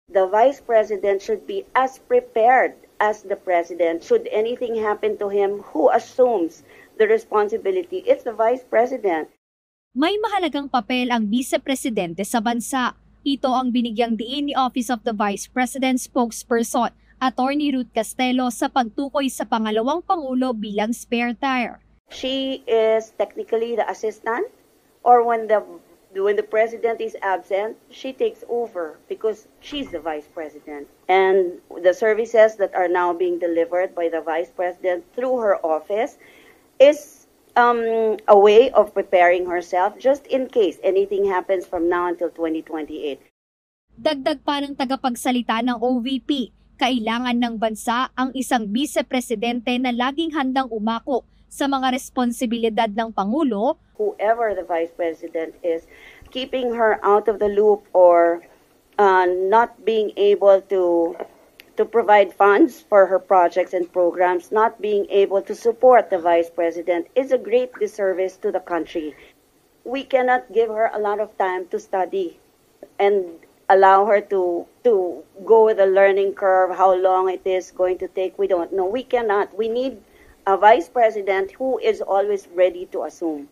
The vice president should be as prepared as the president. Should anything happen to him, who assumes the responsibility? It's the vice president. May mahalagang papel ang Vice-Presidente sa bansa. Ito ang binigyang diin ni Office of the Vice President Spokesperson, Attorney Ruth Castelo, sa pagtukoy sa pangalawang Pangulo bilang spare tire. She is technically the assistant, or when the president is absent, she takes over because she's the vice president. And the services that are now being delivered by the vice president through her office is a way of preparing herself just in case anything happens from now until 2028. Dagdag pa ng tagapagsalita ng OVP, kailangan ng bansa ang isang vice-presidente na laging handang umako sa mga responsibilidad ng Pangulo. Whoever the vice president is, keeping her out of the loop or not being able to provide funds for her projects and programs, not being able to support the vice president is a great disservice to the country. We cannot give her a lot of time to study and allow her to go with the learning curve. How long it is going to take, we don't know. We cannot. We need a vice president who is always ready to assume.